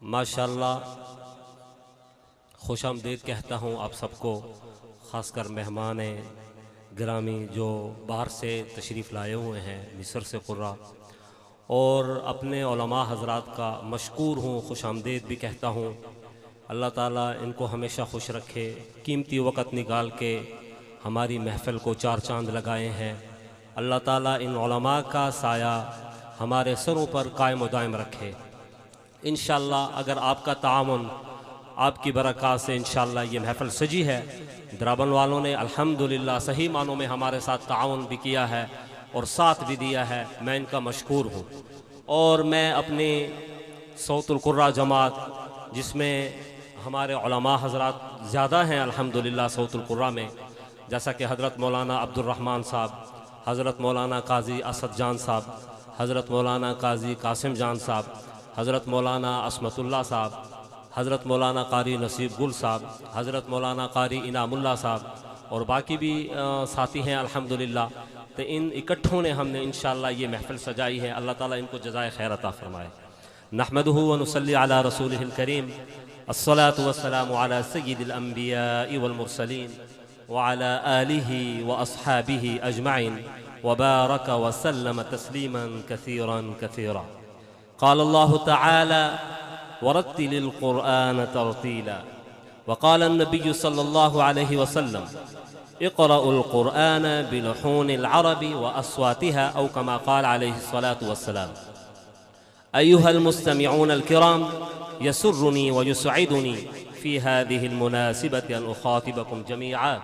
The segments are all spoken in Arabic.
ماشاءاللہ خوش آمدید کہتا ہوں آپ سب کو، خاص کر مہمان گرامی جو باہر سے تشریف لائے ہوئے ہیں مصر سے قرہ، اور اپنے علماء حضرات کا مشکور ہوں، خوش آمدید بھی کہتا ہوں۔ اللہ تعالیٰ ان کو ہمیشہ خوش رکھے، قیمتی وقت نکال کے ہماری محفل کو چار چاند لگائے ہیں۔ اللہ تعالیٰ ان علماء کا سایہ ہمارے سروں پر قائم و دائم رکھے۔ انشاءاللہ اگر آپ کا تعاون، آپ کی برکات سے انشاءاللہ یہ محفل سجی ہے۔ درابن والوں نے الحمدللہ صحیح معنوں میں ہمارے ساتھ تعاون بھی کیا ہے اور ساتھ بھی دیا ہے، میں ان کا مشکور ہوں۔ اور میں اپنی صوت القرہ جماعت، جس میں ہمارے علماء حضرات زیادہ ہیں الحمدللہ صوت القرہ میں، جیسا کہ حضرت مولانا عبدالرحمن صاحب، حضرت مولانا قاضی اسد جان صاحب، حضرت مولانا قاضی قاسم جان صاحب، حضرت مولانا عصمت اللہ صاحب، حضرت مولانا قاری نصیب گل صاحب، حضرت مولانا قاری انعام اللہ صاحب، اور باقی بھی ساتھی ہیں الحمدللہ۔ تو ان اکٹھوں نے ہم نے انشاءاللہ یہ محفل سجائی ہے، اللہ تعالیٰ ان کو جزائے خیر عطا فرمائے۔ نحمدہ ونصلی علی رسولہ الکریم، الصلاة والسلام علی سید الانبیاء والمرسلین وعلی آلہ واصحابہ اجمعین وبارک وسلم تسلیما کثیرا کثیرا۔ قال الله تعالى: ورتل القرآن ترتيلا. وقال النبي صلى الله عليه وسلم: اقرأوا القرآن بلحون العرب وأصواتها، أو كما قال عليه الصلاة والسلام. أيها المستمعون الكرام، يسرني ويسعدني في هذه المناسبة أن أخاطبكم جميعا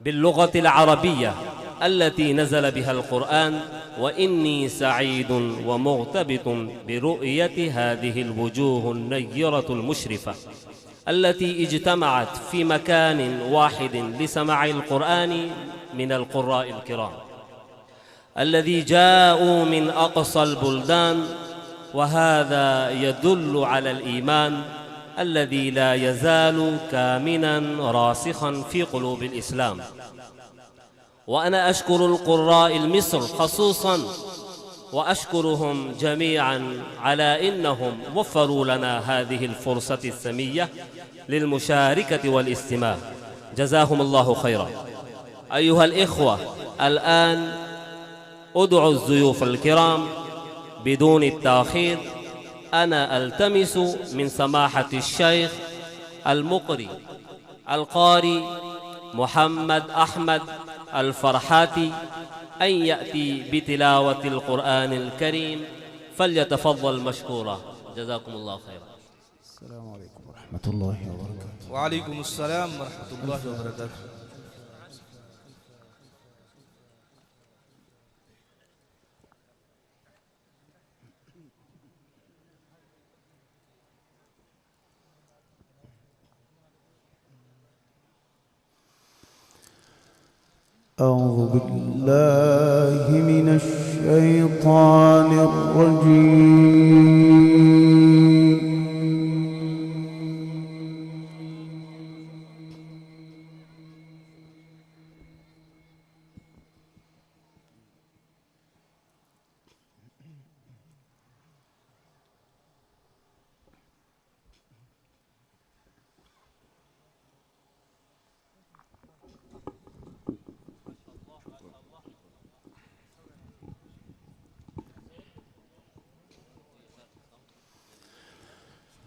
باللغة العربية التي نزل بها القرآن، وإني سعيد ومغتبط برؤية هذه الوجوه النيرة المشرفة التي اجتمعت في مكان واحد لسماع القرآن من القراء الكرام الذي جاءوا من أقصى البلدان، وهذا يدل على الإيمان الذي لا يزال كامنا راسخا في قلوب الإسلام. وأنا أشكر القراء المصر خصوصا، وأشكرهم جميعا على إنهم وفروا لنا هذه الفرصة السمية للمشاركة والاستماع، جزاهم الله خيرا. أيها الإخوة، الآن أدعو الضيوف الكرام بدون التأخير. أنا ألتمس من سماحة الشيخ المقري القاري محمد أحمد الفرحاتي أن يأتي بتلاوة القرآن الكريم، فليتفضل مشكورا، جزاكم الله خيرا. السلام عليكم ورحمة الله وبركاته. وعليكم السلام ورحمة الله وبركاته. أعوذ بالله من الشيطان الرجيم.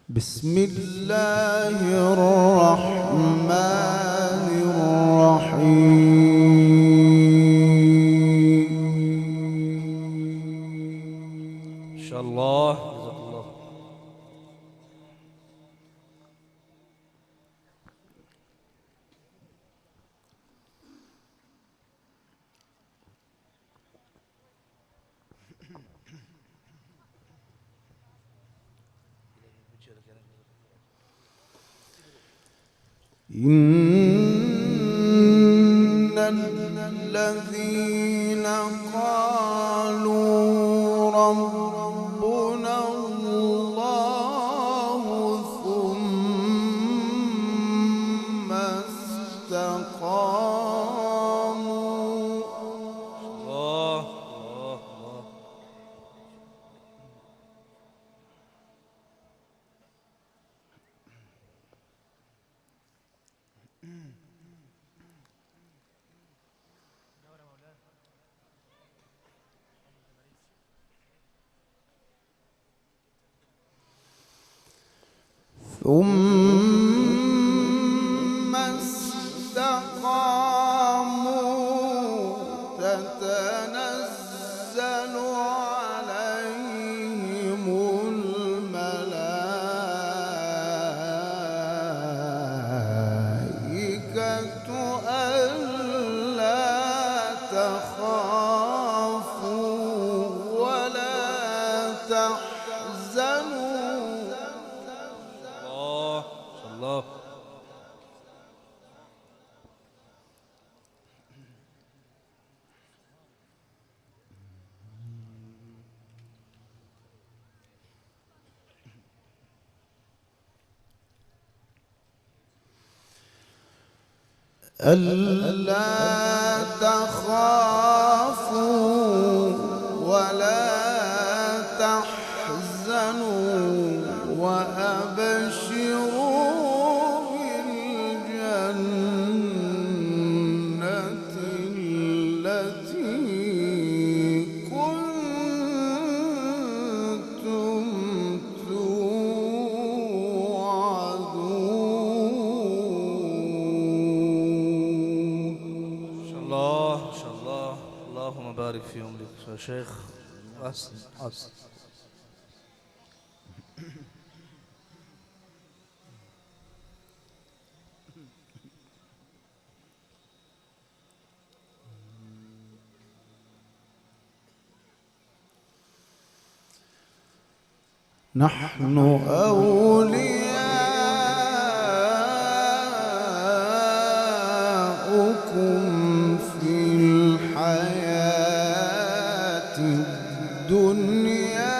بسم الله الرحمن الرحيم. إن شاء الله، جزاك الله. إن الذين قالوا ربنا الله ثم استقاموا الله الله الله. ثم استقاموا تتنزل عليهم الملائكة ألا تخافوا ولا تحزنوا. الله الله. ألا تخافوا ولا تحزنوا وأبشروا بالجنة التي كنتم الله ما شاء الله. اللهم بارك في عمرك يا شيخ. أحسن أحسن. نحن أولياؤكم في الحياة الدنيا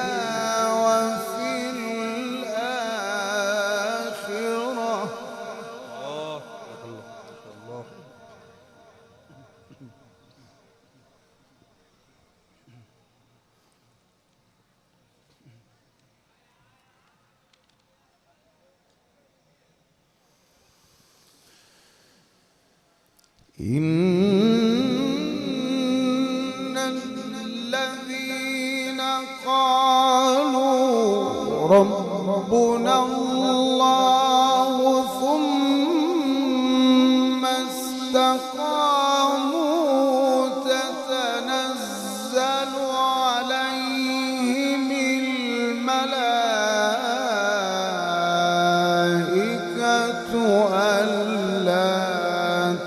وفي الآخرة. الله الله الله. إن الذين قالوا ربنا الله ثم استقاموا تتنزل عليهم الملائكة ألا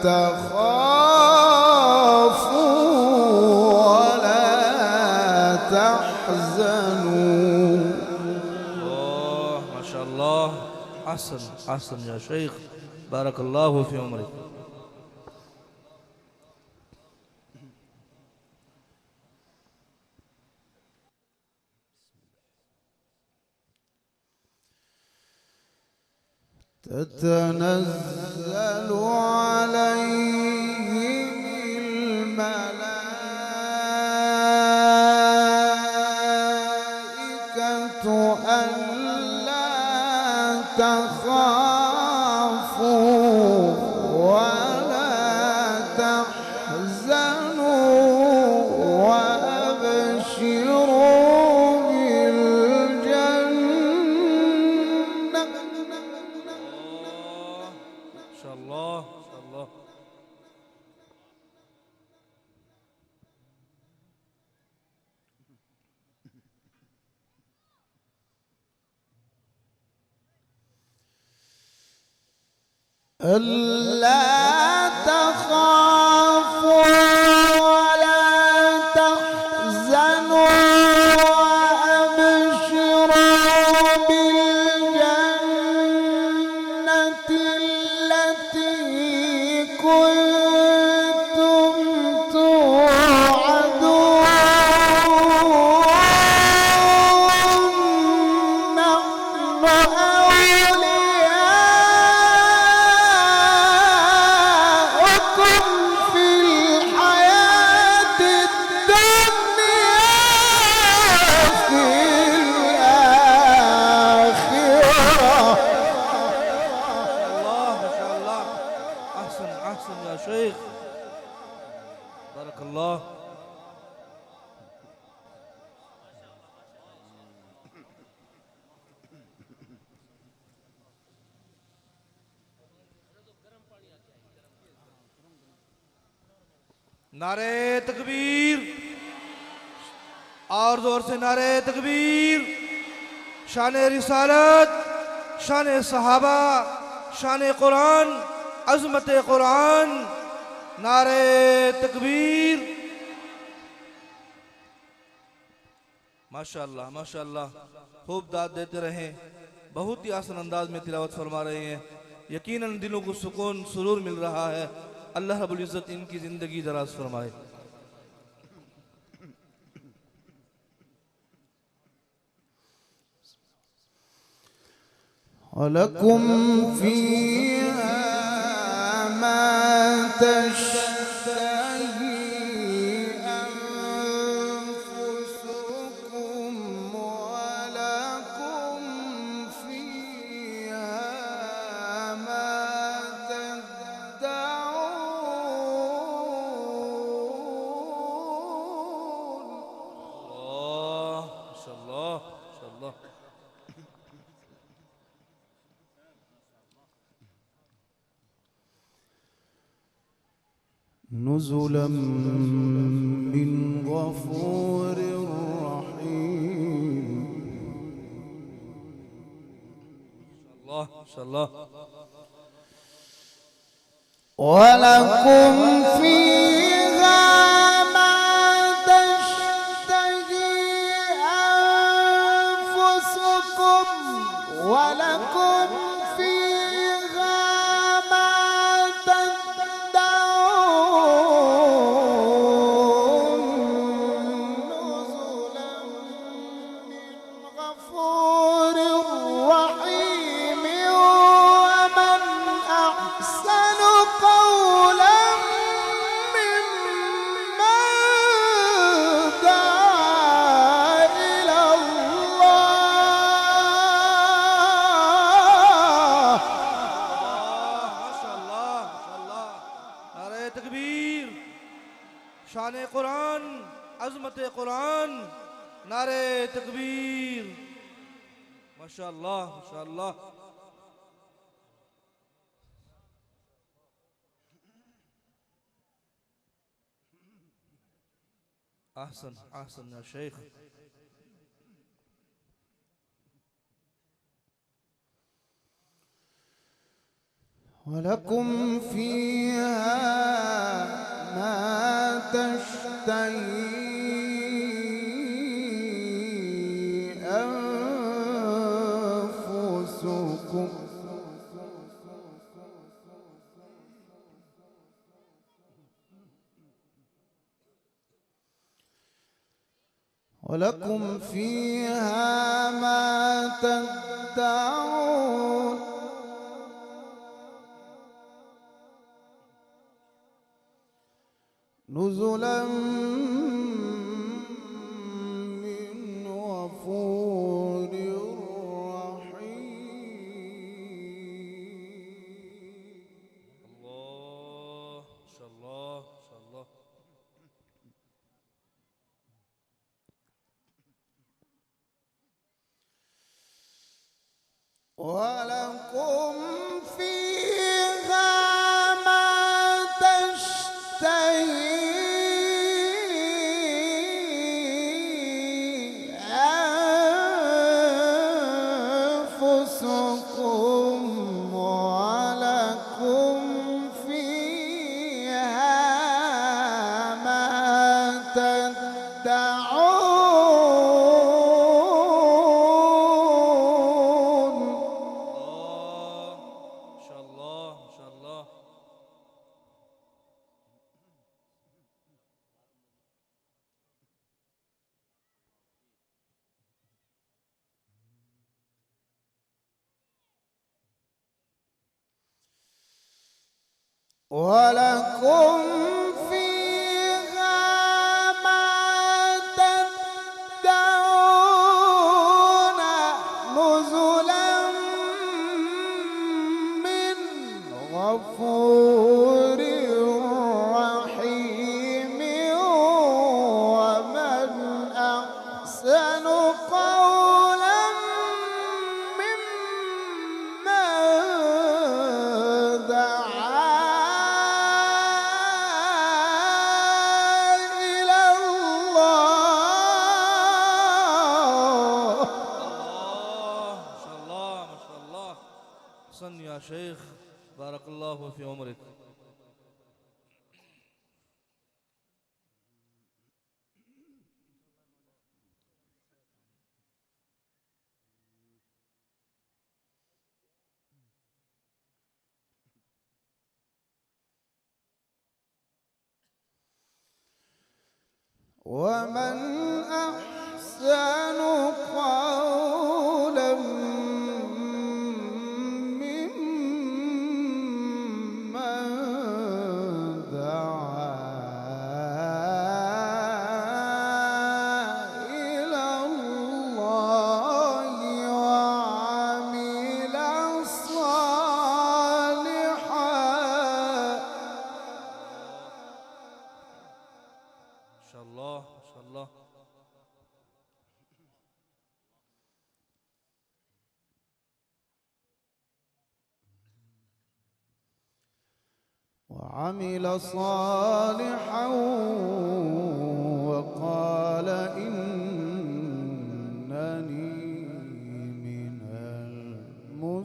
تخافوا ولا تحزنوا. الله ما شاء الله. أحسن أحسن يا شيخ. بارك الله في عمرك. تتنزل عليهم الملائكة ألا تخافوا ولا تحزنوا وأبشروا بالجنة. ما شاء الله ما شاء الله. ألا تخافوا ولا تحزنوا وأبشروا بالجنة التي كنتم توعدون. نحن أولياؤكم في الحياة الدنيا وفي الآخرة. الله ما شاء الله. أحسن أحسن يا شيخ. بارك الله. نعرہ تکبیر، اور زور سے نعرہ تکبیر۔ شان رسالت، شان صحابہ، شان قرآن، عظمت قرآن، نعرہ تکبیر۔ ماشاءاللہ ماشاءاللہ، خوب داد دیتے رہیں، بہت ہی آسان انداز میں تلاوت فرما رہے ہیں، یقیناً دلوں کو سکون سرور مل رہا ہے۔ اللہ رب العزت ان کی زندگی دراز فرمائے۔ وَلَكُمْ فِيهَا مَا تَشْتَهِي أَنفُسُكُمْ وَلَكُمْ فِيهَا مَا تَدَّعُونَ اللہ ماشاءاللہ ماشاءاللہ۔ نزلا من غفور رحيم اللہ ماشاءاللہ۔ ولكم فيها ما تشتهي أنفسكم ولكم فيها ما تدعون نزلا من غفور رحيم ومن أحسن قولا ممن دعا إلى الله ماشاءاللہ ماشاءاللہ، نعرہ تکبیر، شان قرآن، عظمت قرآن، نعرہ تکبیر، ماشاءاللہ ماشاءاللہ۔ احسن احسن یا شیخ۔ ولكم فيها ما تشتهي أنفسكم ولكم فيها ما تدعون نزلا من غفور رحيم اللہ ماشاءاللہ ماشاءاللہ۔ ولكم فيها ما تشتهي أنفسكم ولكم فيها ما تدعون ماشاءاللہ ماشاءاللہ۔ ولكم فيها ما تدعون نزلا من غفور رحيم ومن أحسن قولا ممن دعا احسن یا شیخ بارک اللہ فی عمرک. ومن أحسن قولا ممن دعا إلى الله وعمل صالحا. ماشاءاللہ ماشاءاللہ. وعمل صالحا وقال إنني من المسلمين.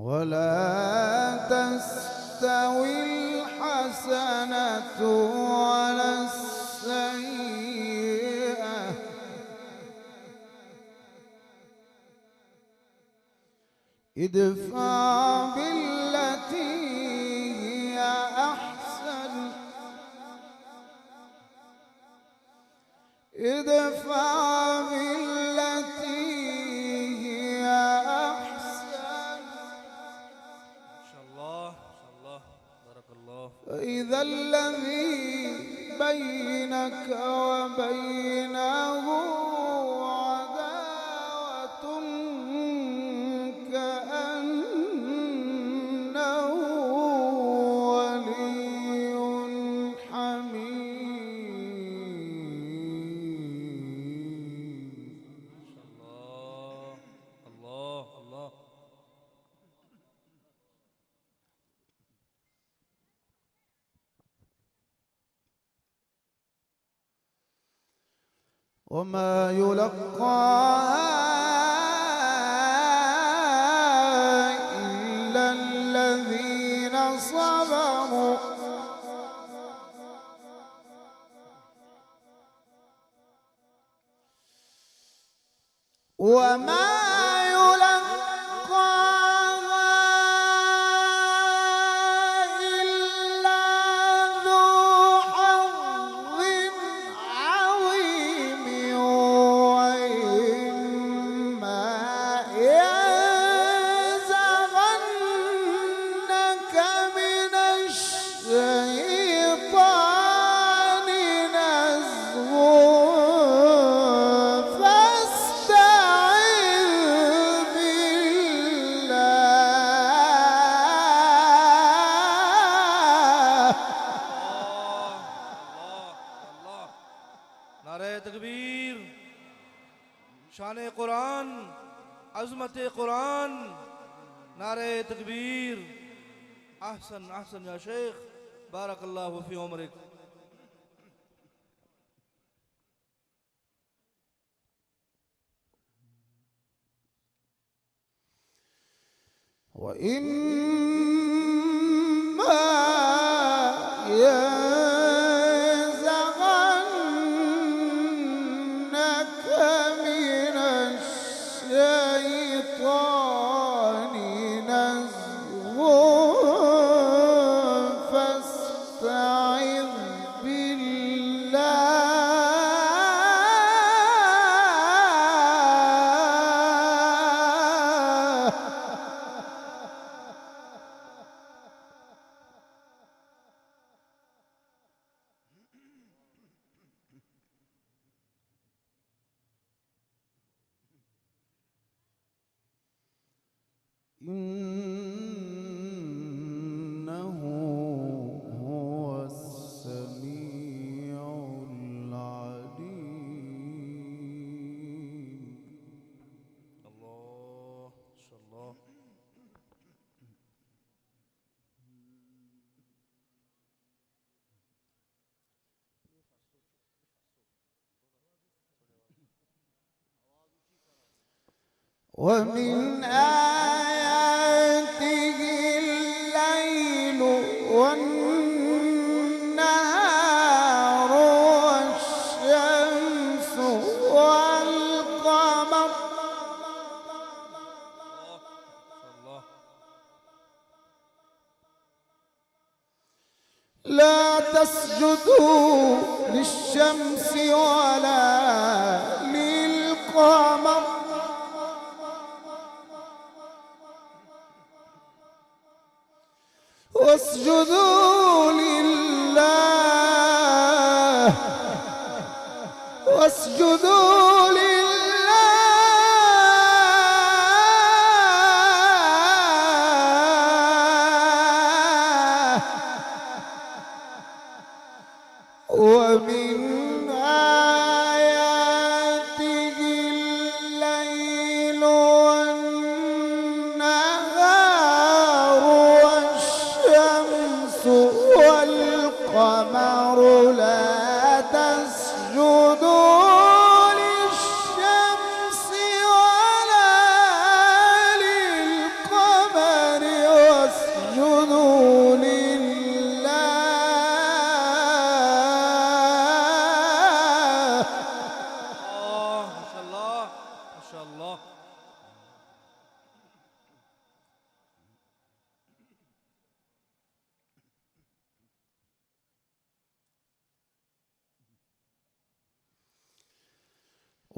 ولا تستوي الحسنة ولا السيئة ادفع بالتي هي أحسن ادفع بالتي هي أحسن ماشاءاللہ ماشاءاللہ بارک اللہ. فإذا الذي بينك وبينه عداوة كأنه ولي حميم. ماشاءاللہ اللہ اللہ. وما يلقاها إلا الذين صبروا وما يلقاها إلا ذو حظ عظيم. وإما ينزغنك من الشيطان نزغ فاستعذ بالله. اللہ. نعرہ تکبیر. شان قرآن عظمت قرآن. نعرہ تکبیر. احسن احسن یا شیخ بارک اللہ فی عمرک. وإما ينزغنك من الشيطان نزغ فاستعذ بالله. إنه هو السميع العليم. ومن آياته الليل والنهار والشمس والقمر الله. لا تسجدوا للشمس ولا للقمر واسجدوا لله واسجدوا لله ومن آياته الليل والنهار والشمس والقمر لا تسجدوا للشمس ولا للقمر واسجدوا ما شاء الله ما شاء الله.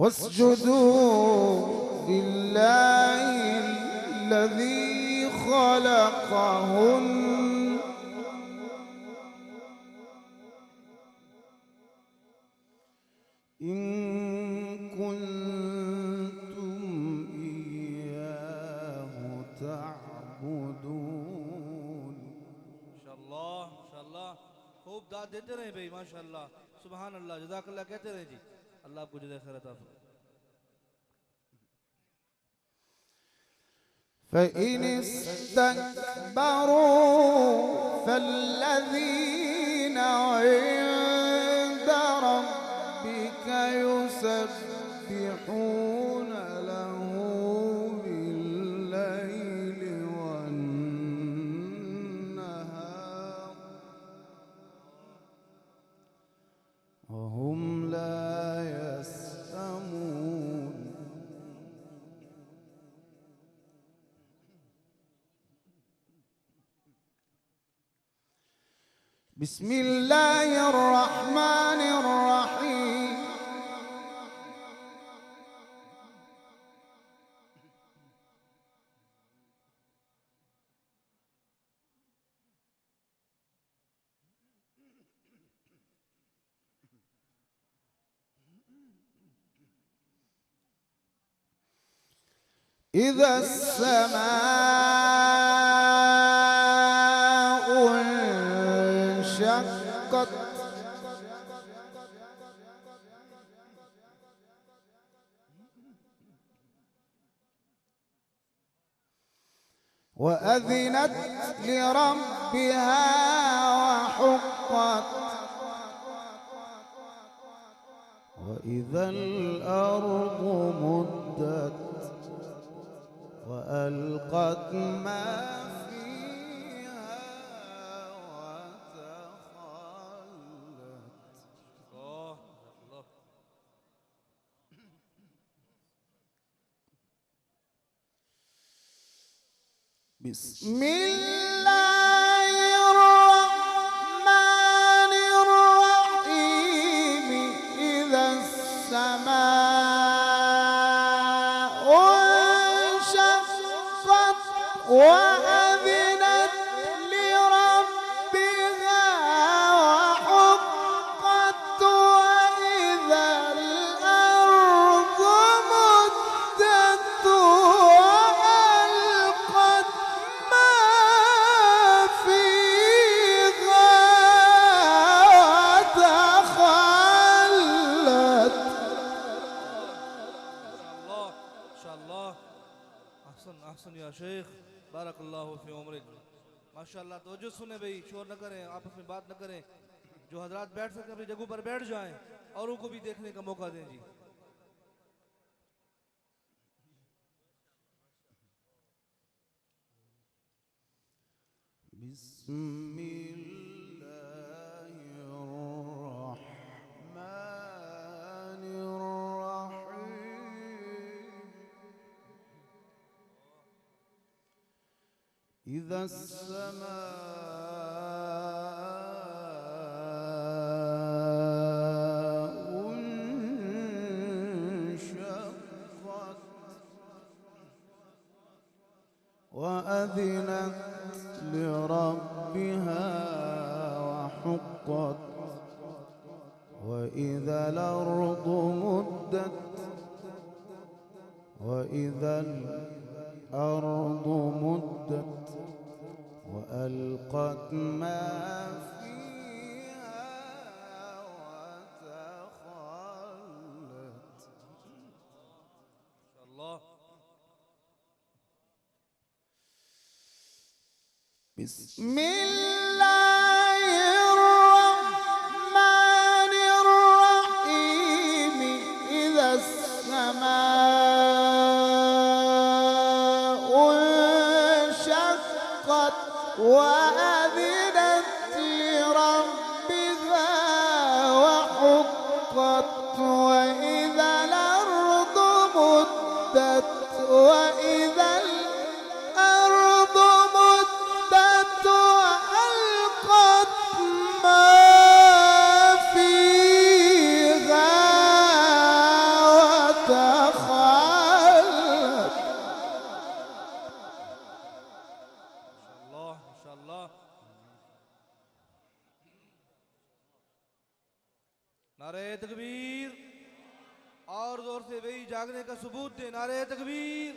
واسجدوا لله الذي خلقهن إن كنتم إياه تعبدون. ماشاءاللہ ماشاءاللہ. خوب داد دیتے رہیں بھئی ماشاءاللہ. سبحان اللہ. جزاک اللہ کہتے رہیں جی. اللہ آپ کو جزائے خیر عطا فرمائے. فإن استكبروا فالذين عند ربك يسبحون له بالليل والنهار وهم لا يسأمون. بسم الله الرحمن الرحيم. إذا السماء انشقت وأذنت لربها وحقت وإذا الأرض مدت وألقت ما فيها وتخلت. اللہ اللہ. بسم الله الرحمن الرحيم. إذا السماء انشقت وأذنت لربها وحقت وإذا الأرض مدت وألقت ما فيها وتخلت. ماشاءاللہ. احسن احسن یا شیخ. بارک اللہ فی عمرک. ماشاءاللہ. توجہ سنیں بھئی. شور نہ کریں. آپس میں بات نہ کریں. جو حضرات بیٹھ سکتے ہیں اپنی جگہوں پر بیٹھ جائیں. اوروں کو بھی دیکھنے کا موقع دیں جی. بسم الله الرحمن الرحيم إذا السماء انشقت وأذنت لربها وحقت وإذا الأرض مدت وإذا الأرض مدت وألقت ما فيها وتخلت. الله. بسم الله الرحمن الرحيم إذا السماء انشقت وأذنت لربها وحقت وإذا الأرض مدت وإذا الأرض مدت وألقت ما فيها وتخلت. الله ما شاء الله. नारे तकबीर और जोर से वही जागने का सबूत दे. नारे तकबीर.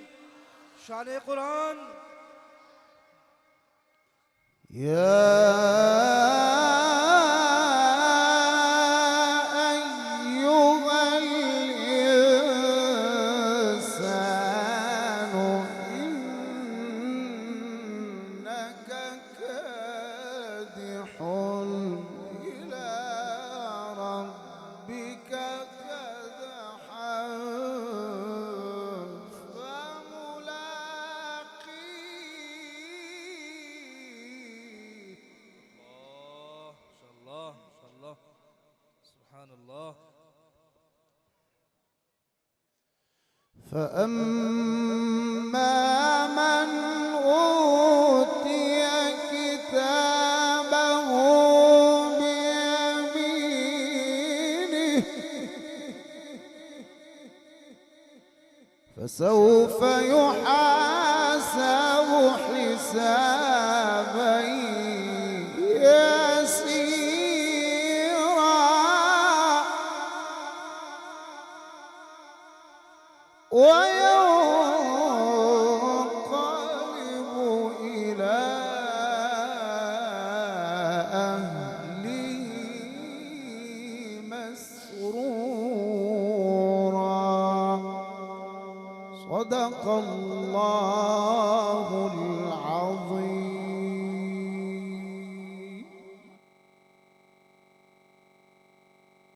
शान कुरान. يا أيها الإنسان إنك كادح إلى ربك كدحا فملاقيه. الله ما شاء الله. سبحان الله. فأما من أوتي كتابه بيمينه فسوف يحاسب حسابا يسيرا وينقلب إلى أهله مسرورا. صدق الله